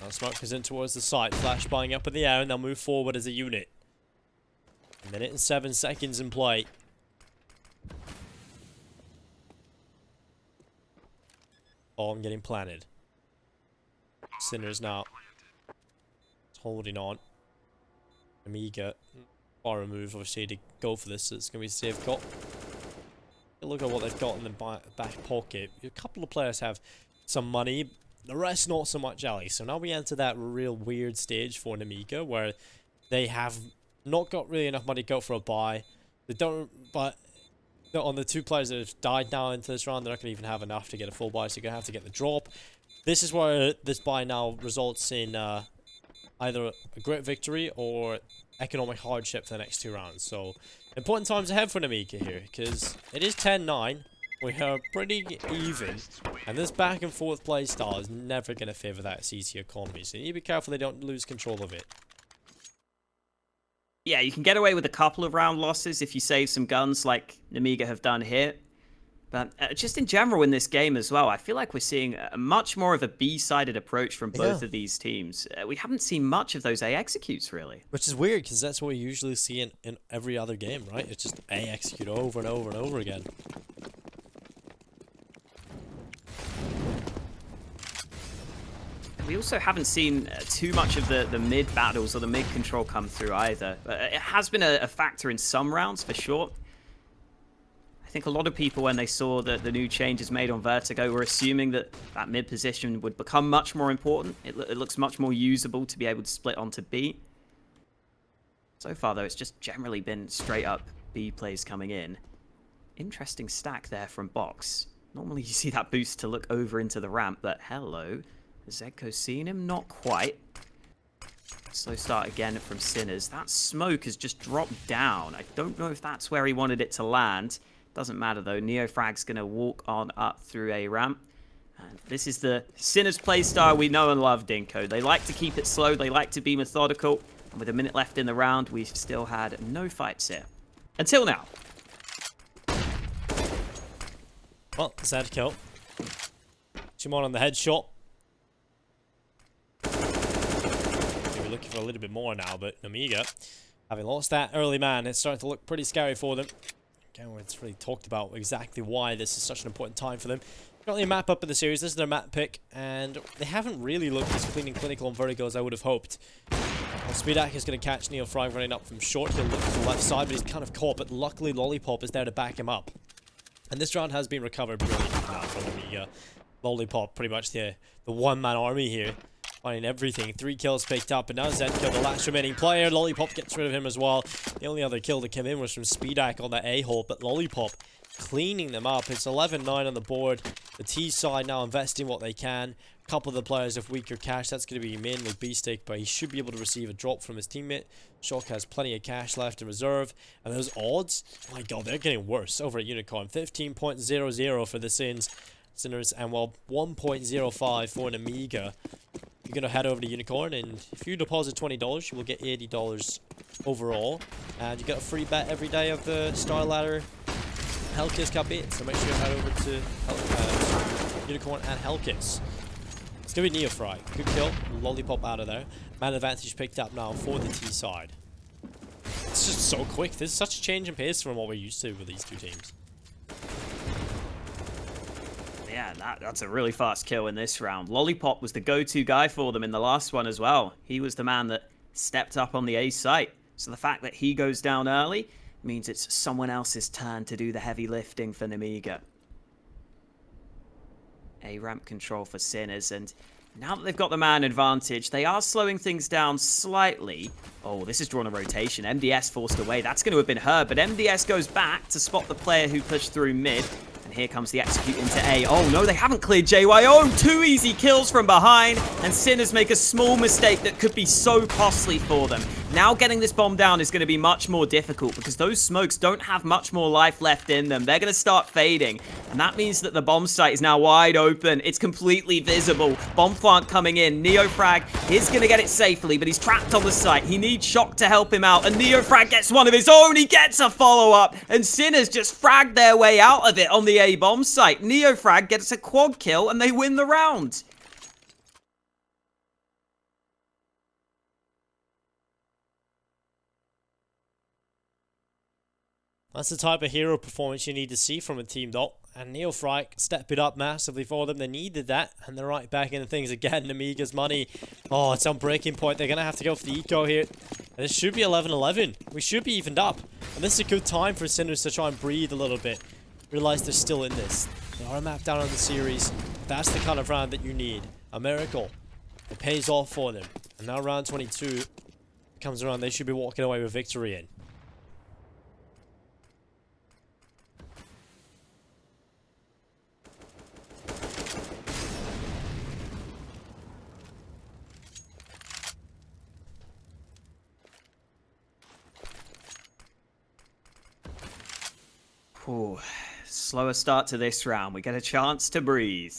Now Smoke goes in towards the site. Flash buying up in the air, and they'll move forward as a unit. 1 minute and 7 seconds in play. Bomb getting planted. Sinners now holding on. Nemiga far removed, obviously, to go for this, so it's going to be safe got. Look at what they've got in the back pocket. A couple of players have some money, the rest not so much, Ali. So now we enter that real weird stage for Nemiga, where they have not got really enough money to go for a buy. They don't, but on the 2 players that have died now into this round, they're not going to even have enough to get a full buy, so you're going to have to get the drop. this is where this buy now results in either a great victory or economic hardship for the next 2 rounds. So, important times ahead for Nemiga here, because it is 10-9. We are pretty even, and this back and forth play style is never going to favor that CT economy, so you need to be careful they don't lose control of it. Yeah, you can get away with a couple of round losses if you save some guns like Nemiga have done here. But just in general in this game as well, I feel like we're seeing a much more of a B-sided approach from both of these teams. We haven't seen much of those A executes, really. Which is weird, because that's what we usually see in every other game, right? It's just A execute over and over and over again. We also haven't seen too much of the mid battles or the mid control come through either. It has been a factor in some rounds, for sure. I think a lot of people, when they saw the new changes made on Vertigo, were assuming that that mid position would become much more important. It looks much more usable to be able to split onto B. So far, though, it's just generally been straight up B plays coming in. Interesting stack there from Box. Normally you see that boost to look over into the ramp, but hello. Has ZEDKO seen him? Not quite. Slow start again from Sinners. That smoke has just dropped down. I don't know if that's where he wanted it to land. Doesn't matter though. NEOFRAG's going to walk on up through a ramp. And this is the Sinners playstyle we know and love, Dinko. They like to keep it slow. They like to be methodical. And with a minute left in the round, we've still had no fights here. Until now. Well, ZEDKO. 2 more on the headshot. Maybe looking for a little bit more now, but Nemiga, having lost that early man, it's starting to look pretty scary for them. Again, it's really talked about exactly why this is such an important time for them. Currently a map up in the series. This is their map pick, and they haven't really looked as clean and clinical on Vertigo as I would have hoped. Well, SpeedAC is going to catch NEOFRAG running up from short. He'll look to the left side, but he's kind of caught, but luckily Lollipop is there to back him up. And this round has been recovered brilliantly now from Nemiga. Lollipop, pretty much the one-man army here, finding everything. 3 kills picked up, and now ZEDKO, the last remaining player. Lollipop gets rid of him as well. The only other kill that came in was from SpeedAC on the A-hole, but Lollipop cleaning them up. It's 11-9 on the board. The T side now investing what they can. A couple of the players have weaker cash. That's going to be mainly B-Stick, but he should be able to receive a drop from his teammate. Shock has plenty of cash left in reserve. And those odds, my god, they're getting worse over at Unicorn. 15.00 for the Sinners, and well, 1.05 for Nemiga. You're going to head over to Unicorn, and if you deposit $20, you will get $80 overall. And you get a free bet every day of the StarLadder Hellcase Cup 8, so make sure you head over to Unicorn and Hellcase. It's going to be NEOFRAG. Good kill. Lollipop out of there. Man advantage picked up now for the T side. It's just so quick. There's such a change in pace from what we're used to with these two teams. Yeah, that's a really fast kill in this round. Lollipop was the go-to guy for them in the last one as well. He was the man that stepped up on the A site. So the fact that he goes down early means it's someone else's turn to do the heavy lifting for Nemiga. A ramp control for Sinners, and now that they've got the man advantage, they are slowing things down slightly. Oh, this is drawn a rotation. MDS forced away. That's going to have been her, but MDS goes back to spot the player who pushed through mid. And here comes the execute into A. Oh no, they haven't cleared JYO. 2 easy kills from behind, and Sinners make a small mistake that could be so costly for them. Now getting this bomb down is going to be much more difficult because those smokes don't have much more life left in them. They're going to start fading, and that means that the bomb site is now wide open. It's completely visible. Bomb plant coming in. NEOFRAG is going to get it safely, but he's trapped on the site. He needs Shock to help him out, and NEOFRAG gets one of his own. He gets a follow-up, and Sinners just fragged their way out of it on the A bomb site. NEOFRAG gets a quad kill, and they win the round. That's the type of hero performance you need to see from a team, though. And NEOFRAG stepped it up massively for them. They needed that, and they're right back into things again. Nemiga's money. Oh, it's on breaking point. They're going to have to go for the eco here. And this should be 11-11. We should be evened up. And this is a good time for Sinners to try and breathe a little bit. Realize they're still in this. They are mapped down on the series. That's the kind of round that you need. A miracle. It pays off for them. And now round 22 comes around. They should be walking away with victory in. Ooh, slower start to this round. We get a chance to breathe.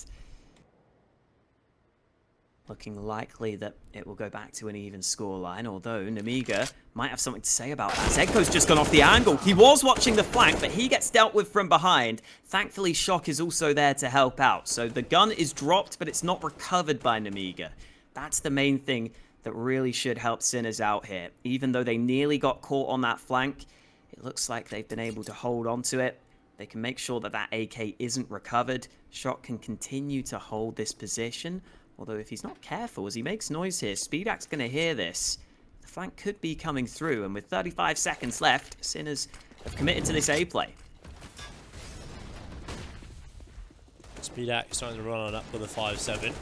Looking likely that it will go back to an even scoreline, although Nemiga might have something to say about that. ZEDKO's just gone off the angle. He was watching the flank, but he gets dealt with from behind. Thankfully, Shock is also there to help out. So the gun is dropped, but it's not recovered by Nemiga. That's the main thing that really should help Sinners out here. Even though they nearly got caught on that flank, it looks like they've been able to hold on to it. They can make sure that that AK isn't recovered. Shock can continue to hold this position. Although if he's not careful, as he makes noise here, SpeedAct's going to hear this. The flank could be coming through, and with 35 seconds left, Sinners have committed to this A play. SpeedAct starting to run on up with a 5-7.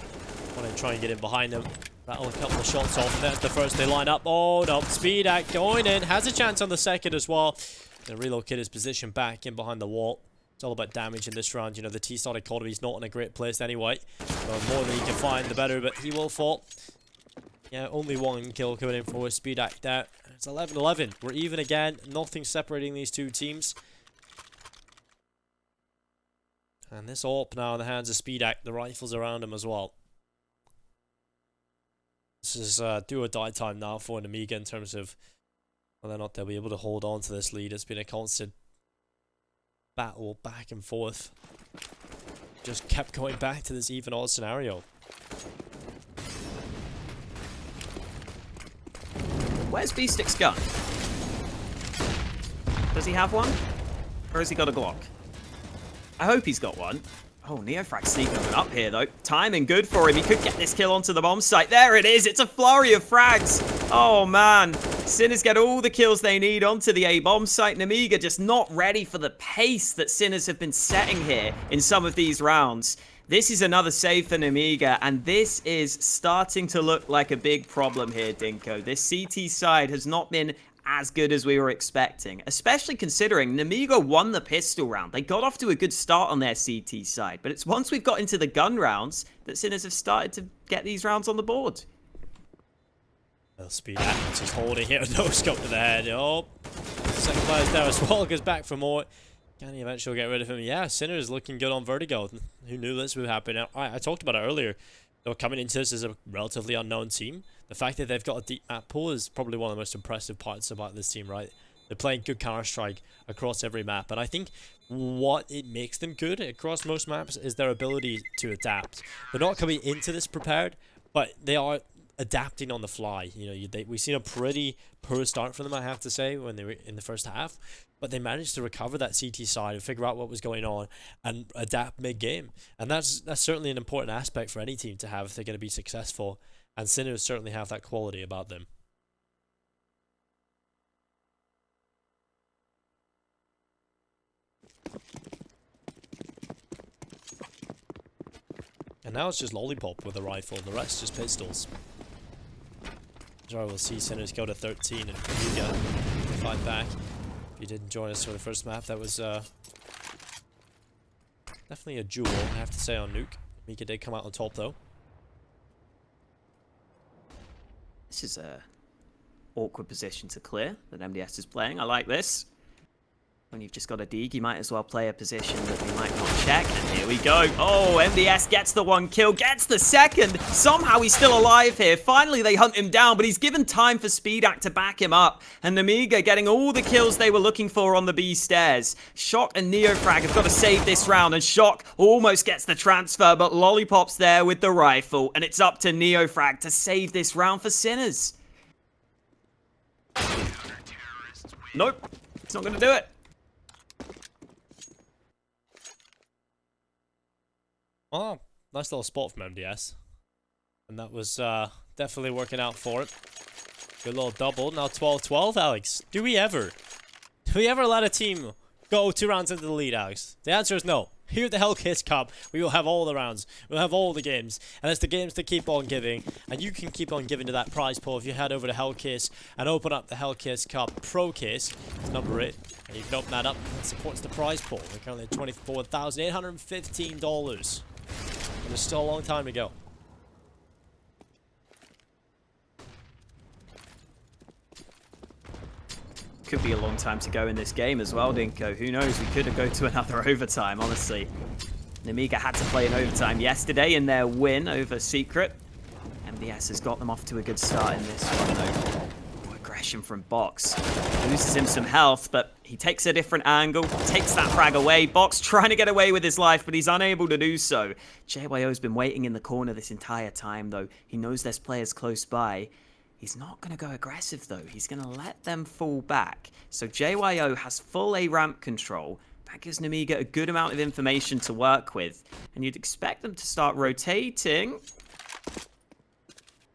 Want to try and get in behind them. Rattle a couple of shots off. There's the first they line up. Oh no, SpeedAct going in. Has a chance on the second as well. Gonna relocate his position back in behind the wall. It's all about damage in this round. You know, the T-Star economy is not in a great place anyway. The more that he can find, the better, but he will fall. Yeah, only one kill coming in for SpeedAct out. It's 11-11. We're even again. Nothing separating these two teams. And this AWP now in the hands of SpeedAct. The rifles around him as well. This is do or die time now for Nemiga in terms of whether or not they'll be able to hold on to this lead. It's been a constant battle back and forth. Just kept going back to this even odd scenario. Where's B-Stick's gun? Does he have one? Or has he got a Glock? I hope he's got one. Oh, NEOFRAG sneaking up here, though. Timing good for him. He could get this kill onto the bomb site. There it is. It's a flurry of frags. Oh, man. Sinners get all the kills they need onto the A bomb site. Nemiga just not ready for the pace that Sinners have been setting here in some of these rounds. This is another save for Nemiga, and this is starting to look like a big problem here, Dinko. This CT side has not been as good as we were expecting, especially considering Nemiga won the pistol round. They got off to a good start on their CT side, but it's once we've got into the gun rounds that Sinners have started to get these rounds on the board. Well, SpeedAct just holding here, no scope to the head. Oh, second player's there as well, goes back for more. Can he eventually get rid of him? Yeah, Sinners looking good on Vertigo. Who knew this would happen? I talked about it earlier. They're coming into this as a relatively unknown team. The fact that they've got a deep map pool is probably one of the most impressive parts about this team, right? They're playing good Counter-Strike across every map. And I think what it makes them good across most maps is their ability to adapt. They're not coming into this prepared, but they are adapting on the fly. You know, we've seen a pretty poor start from them, I have to say, when they were in the first half. But they managed to recover that CT side and figure out what was going on and adapt mid-game. And that's certainly an important aspect for any team to have if they're going to be successful. And Sinners certainly have that quality about them. And now it's just Lollipop with a rifle, and the rest just pistols. So we'll see Sinners go to 13 and Nemiga fight back. If you didn't join us for the first map, that was definitely a jewel, I have to say, on Nuke. Nemiga did come out on top, though. This is a awkward position to clear that MDS is playing. I like this. When you've just got a dig, you might as well play a position that we might not check. And here we go. Oh, MDS gets the one kill, gets the second. Somehow he's still alive here. Finally, they hunt him down, but he's given time for SpeedAct to back him up. And Nemiga getting all the kills they were looking for on the B stairs. Shock and NEOFRAG have got to save this round, and Shock almost gets the transfer, but Lollipop's there with the rifle, and it's up to NEOFRAG to save this round for Sinners. Nope, it's not going to do it. Oh, nice little spot from MDS. And that was definitely working out for it. Good little double. Now 12-12, Alex. Do we ever let a team go 2 rounds into the lead, Alex? The answer is no. Here at the Hellcase Cup, we will have all the rounds. We'll have all the games. And it's the games that keep on giving. And you can keep on giving to that prize pool if you head over to Hellcase and open up the Hellcase Cup Pro Case. It's number 8. And you can open that up. That supports the prize pool. We're currently at $24,815. And there's still a long time to go. Could be a long time to go in this game as well, ZEDKO. Who knows? We could go to another overtime, honestly. Nemiga had to play in overtime yesterday in their win over Secret. MDS has got them off to a good start in this one, though. Oh, aggression from Box. Loses him some health, but he takes a different angle, takes that frag away. Box trying to get away with his life, but he's unable to do so. JYO's been waiting in the corner this entire time, though. He knows there's players close by. He's not going to go aggressive, though. He's going to let them fall back. So JYO has full A ramp control. That gives Nemiga a good amount of information to work with. And you'd expect them to start rotating.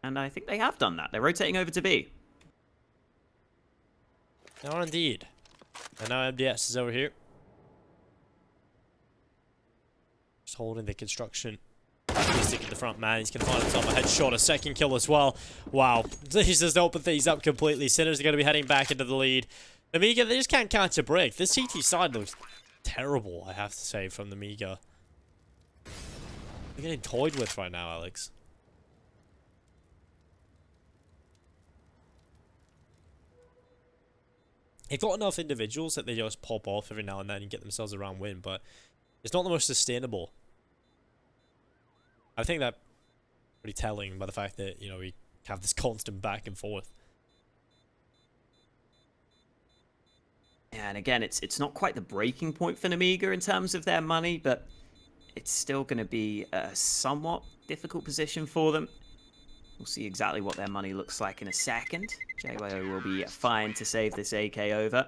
And I think they have done that. They're rotating over to B. They are indeed. And now MDS is over here. Just holding the construction. He's sticking the front man. He's going to find himself a headshot, a second kill as well. Wow. He's just opened things up completely. Sinners are going to be heading back into the lead. Nemiga, they just can't counter break. This CT side looks terrible, I have to say, from Nemiga. They're getting toyed with right now, Alex. They've got enough individuals that they just pop off every now and then and get themselves a round win, but it's not the most sustainable. I think that's pretty telling by the fact that, you know, we have this constant back and forth. Yeah, and again, it's not quite the breaking point for Nemiga in terms of their money, but it's still going to be a somewhat difficult position for them. We'll see exactly what their money looks like in a second. JYO will be fine to save this AK over.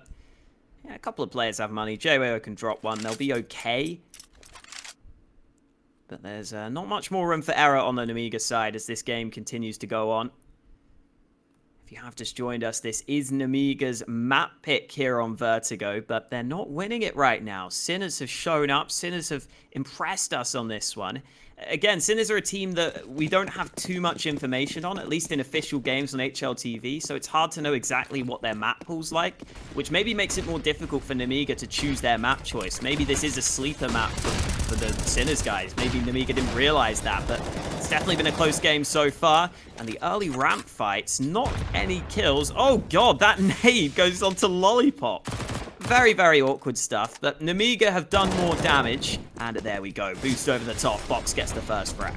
Yeah, a couple of players have money. JYO can drop one. They'll be okay. But there's not much more room for error on the Nemiga side as this game continues to go on. If you have just joined us, this is Nemiga's map pick here on Vertigo, but they're not winning it right now. Sinners have shown up. Sinners have impressed us on this one. Again, Sinners are a team that we don't have too much information on, at least in official games on HLTV, so it's hard to know exactly what their map pool's like, which maybe makes it more difficult for Nemiga to choose their map choice. Maybe this is a sleeper map for the Sinners guys. Maybe Nemiga didn't realize that, but it's definitely been a close game so far. And the early ramp fights, not any kills. Oh god, that nade goes on to Lollipop. Very, very awkward stuff, but Nemiga have done more damage. And there we go, boost over the top. Box gets the first frag.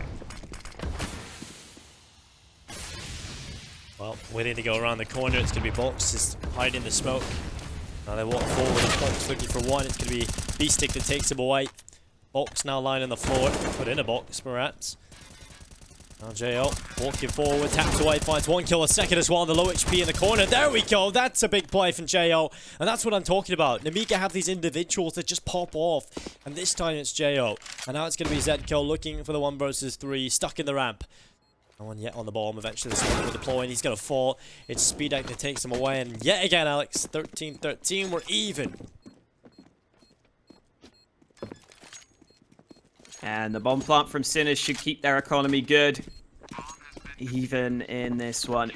Well, waiting to go around the corner. It's going to be Box just hiding in the smoke. Now they walk forward and Box looking for one. It's going to be B-Stick that takes him away. Box now lying on the floor. Put in a box, perhaps. Now JL walking forward, taps away, finds one kill a second as well on the low HP in the corner. There we go, that's a big play from JL. And that's what I'm talking about. Nemiga have these individuals that just pop off. And this time it's JL. And now it's going to be ZEDKO looking for the 1 versus 3, stuck in the ramp. No one yet on the bomb. Eventually this one will deploy and he's going to fall. It's SpeedAct that takes him away. And yet again, Alex, 13-13, we're even. And the bomb plant from Sinners should keep their economy good. Even in this one.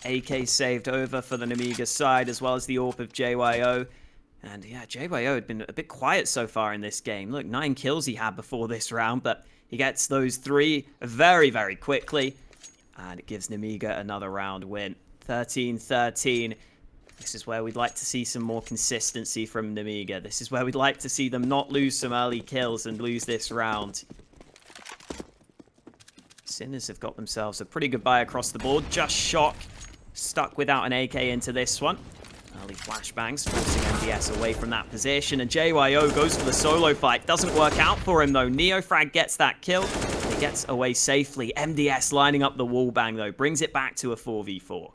AK saved over for the Nemiga side, as well as the AWP of JYO. And yeah, JYO had been a bit quiet so far in this game. Look, 9 kills he had before this round, but he gets those 3 very, very quickly. And it gives Nemiga another round win. 13-13. This is where we'd like to see some more consistency from Nemiga. This is where we'd like to see them not lose some early kills and lose this round. Sinners have got themselves a pretty good buy across the board. Just Shock stuck without an AK into this one. Early flashbangs forcing MDS away from that position. And JYO goes for the solo fight. Doesn't work out for him though. NEOFRAG gets that kill. He gets away safely. MDS lining up the wall bang though. Brings it back to a 4v4.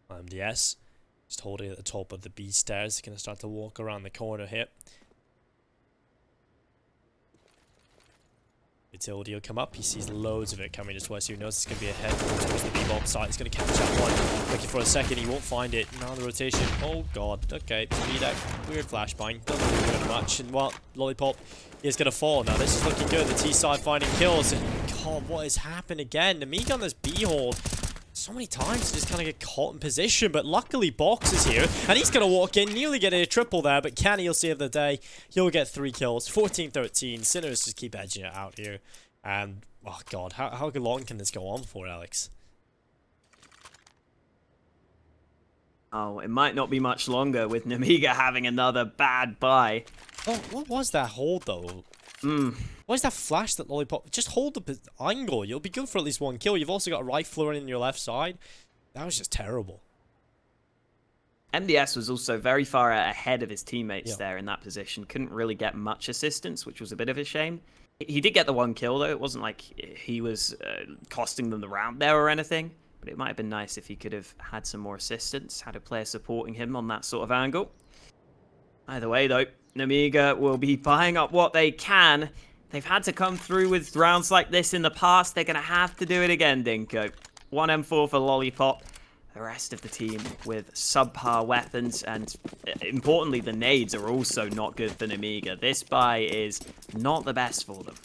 MDS just holding at the top of the B stairs. Going to start to walk around the corner here. Utility will come up. He sees loads of it coming his way, so he knows it's going to be a head towards the B-bomb site. He's going to catch that one. Looking for a second. He won't find it. Now the rotation. Oh god. Okay. SpeedAct. Weird flashbang. Doesn't do very much. And well, Lollipop is going to fall. Now this is looking good. The T side finding kills. And god, what has happened again? Nemiga on this B hold. so many times to just kind of get caught in position, but luckily Box is here, and he's going to walk in, nearly get a triple there, but CaNNiE will save the day. He'll get 3 kills, 14-13. Sinners just keep edging it out here, and oh god, how long can this go on for, Alex? Oh, it might not be much longer with Nemiga having another bad buy. Oh, what was that hold, though? What is that flash, that lollipop? Just hold the angle. You'll be good for at least 1 kill. You've also got a rifler in your left side. That was just terrible. MDS was also very far ahead of his teammates there in that position. Couldn't really get much assistance, which was a bit of a shame. He did get the 1 kill, though. It wasn't like he was costing them the round there or anything. But it might have been nice if he could have had some more assistance, had a player supporting him on that sort of angle. Either way, though, Nemiga will be buying up what they can. They've had to come through with rounds like this in the past. They're going to have to do it again, Dinko. 1 M4 for Lollipop. The rest of the team with subpar weapons. And importantly, the nades are also not good for Nemiga. This buy is not the best for them.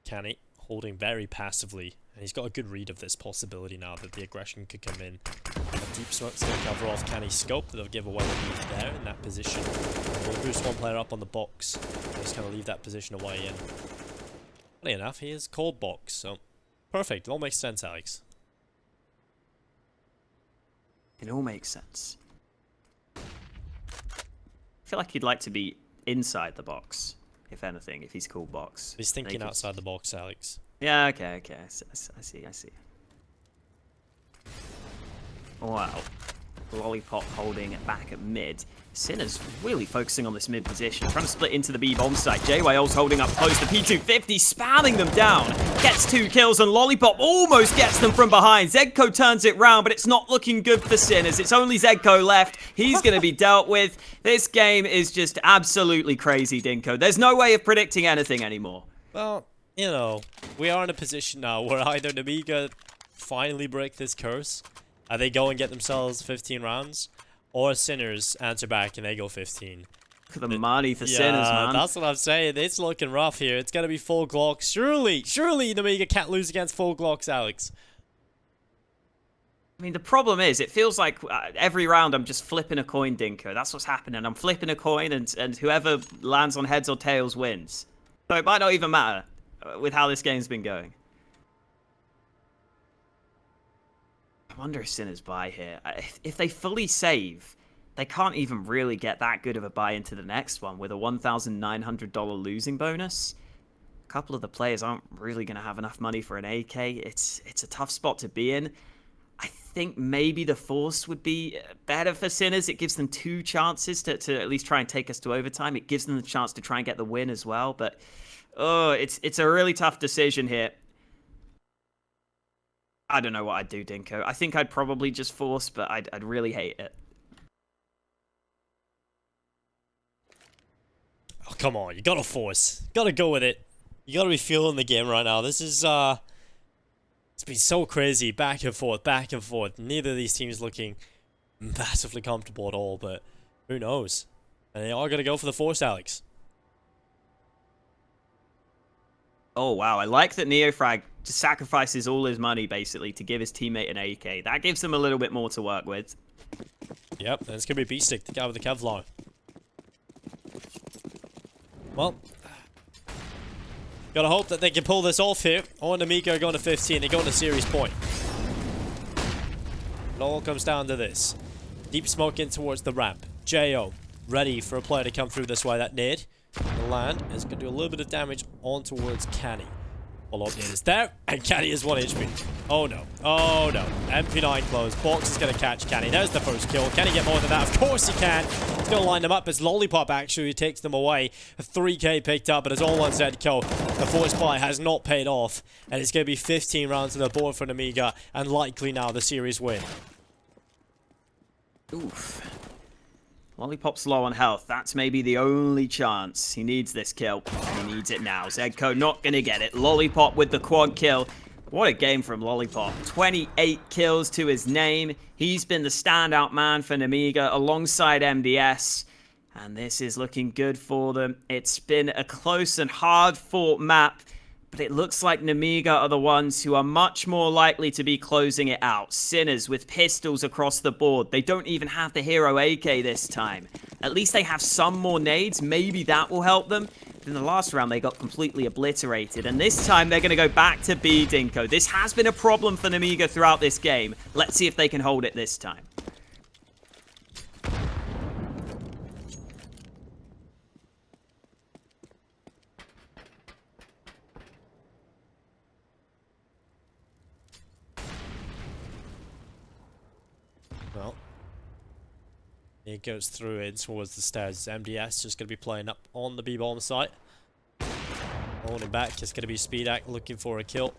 CaNNiE holding very passively, and he's got a good read of this possibility now that the aggression could come in. A deep smoke's going to cover off CaNNiE's scope, that'll give away the lead there in that position. We'll boost 1 player up on the box, just kind of leave that position away in. Funny enough, he is called box, so perfect, it all makes sense, Alex. It all makes sense. I feel like he'd like to be inside the box. If anything, if he's called box. He's thinking outside the box, Alex. Yeah, okay. I see. Wow. Lollipop holding it back at mid. Sinner's really focusing on this mid position, trying to split into the B bomb site. JWales holding up close to P250, spamming them down. Gets 2 kills, and Lollipop almost gets them from behind. ZEDKO turns it round, but it's not looking good for Sinners. It's only ZEDKO left. He's going to be dealt with. This game is just absolutely crazy, Dinko. There's no way of predicting anything anymore. Well, you know, we are in a position now where either Nemiga finally break this curse, they go and get themselves 15 rounds, or Sinners answer back and they go 15. Look at the money for Sinners, man. That's what I'm saying. It's looking rough here. It's going to be full Glocks. Surely Nemiga can't lose against full Glocks, Alex. I mean, the problem is, it feels like every round I'm just flipping a coin, Dinko. That's what's happening. I'm flipping a coin, and whoever lands on heads or tails wins. So it might not even matter with how this game's been going. I wonder if Sinners buy here. If they fully save, they can't even really get that good of a buy into the next one with a $1,900 losing bonus. A couple of the players aren't really going to have enough money for an AK. It's a tough spot to be in. I think maybe the Force would be better for Sinners. It gives them 2 chances to at least try and take us to overtime. It gives them the chance to try and get the win as well. But oh, it's a really tough decision here. I don't know what I'd do, Dinko. I think I'd probably just Force, but I'd really hate it. Oh, come on. You gotta Force. Gotta go with it. You gotta be feeling the game right now. This is, it's been so crazy. Back and forth, back and forth. Neither of these teams looking massively comfortable at all, but who knows? And they are gonna go for the Force, Alex. Oh, wow. I like that NEOFRAG just sacrifices all his money, basically, to give his teammate an AK. That gives him a little bit more to work with. Yep, and it's going to be B-Stick, the guy with the Kevlar. Well, gotta hope that they can pull this off here. Oh, and Nemiga are going to 15. They're going to series point. It all comes down to this. Deep smoke in towards the ramp. JO, ready for a player to come through this way. That nade. The land is going to do a little bit of damage on towards CaNNiE. Follow-up nade is there, and CaNNiE is 1 HP. Oh no, oh no. MP9 close. Box is going to catch CaNNiE. There's the first kill. Can he get more than that? Of course he can. He's going to line them up as Lollipop actually takes them away. A 3k picked up, but it's all on ZEDKO. The force buy has not paid off, and it's going to be 15 rounds to the board for Nemiga, and likely now the series win. Oof. Lollipop's low on health. That's maybe the only chance. He needs this kill, and he needs it now. ZEDKO not going to get it. Lollipop with the quad kill. What a game from Lollipop. 28 kills to his name. He's been the standout man for Nemiga alongside MDS. And this is looking good for them. It's been a close and hard-fought map. But it looks like Nemiga are the ones who are much more likely to be closing it out. Sinners with pistols across the board. They don't even have the hero AK this time. At least they have some more nades. Maybe that will help them. But in the last round, they got completely obliterated. And this time, they're going to go back to B, Dinko. This has been a problem for Nemiga throughout this game. Let's see if they can hold it this time. Well, it goes through in towards the stairs. MDS just going to be playing up on the B-bomb site. Holding back, just going to be Speedak looking for a kill.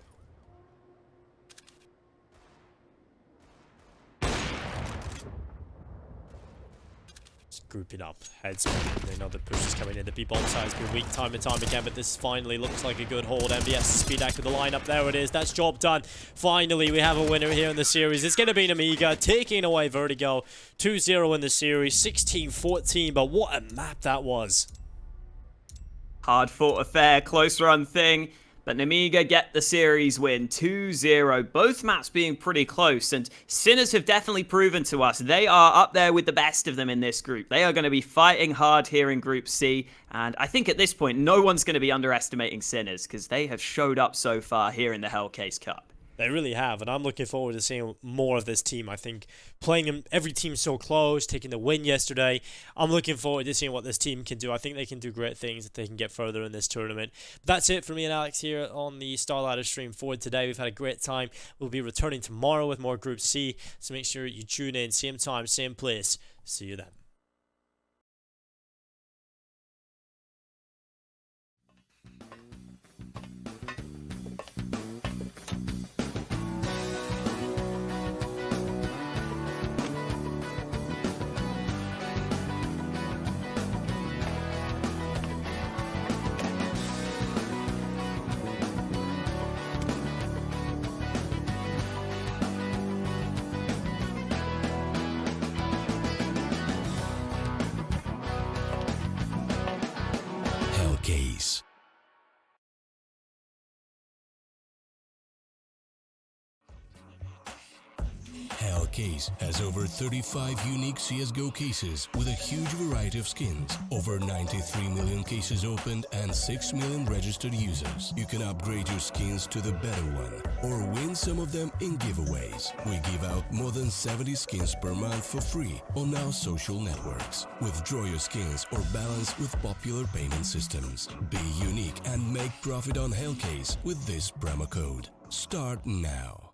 Grouping up, heads. They know the push is coming in. The B-bomb side has been weak time and time again, but this finally looks like a good hold. MDS speed back to the lineup. There it is. That's job done. Finally, we have a winner here in the series. It's going to be Nemiga taking away Vertigo. 2-0 in the series, 16-14, but what a map that was. Hard-fought affair, close run thing. But Nemiga get the series win, 2-0. Both maps being pretty close, and Sinners have definitely proven to us they are up there with the best of them in this group. They are going to be fighting hard here in Group C, and I think at this point, no one's going to be underestimating Sinners, because they have showed up so far here in the Hellcase Cup. They really have, and I'm looking forward to seeing more of this team. I think playing every team so close, taking the win yesterday, I'm looking forward to seeing what this team can do. I think they can do great things if they can get further in this tournament. That's it for me and Alex here on the StarLadder stream for today. We've had a great time. We'll be returning tomorrow with more Group C, so make sure you tune in, same time, same place. See you then. Hellcase. Hellcase has over 35 unique CSGO cases with a huge variety of skins, over 93 million cases opened and 6 million registered users. You can upgrade your skins to the better one or win some of them in giveaways. We give out more than 70 skins per month for free on our social networks. Withdraw your skins or balance with popular payment systems. Be unique and make profit on Hellcase with this promo code. Start now.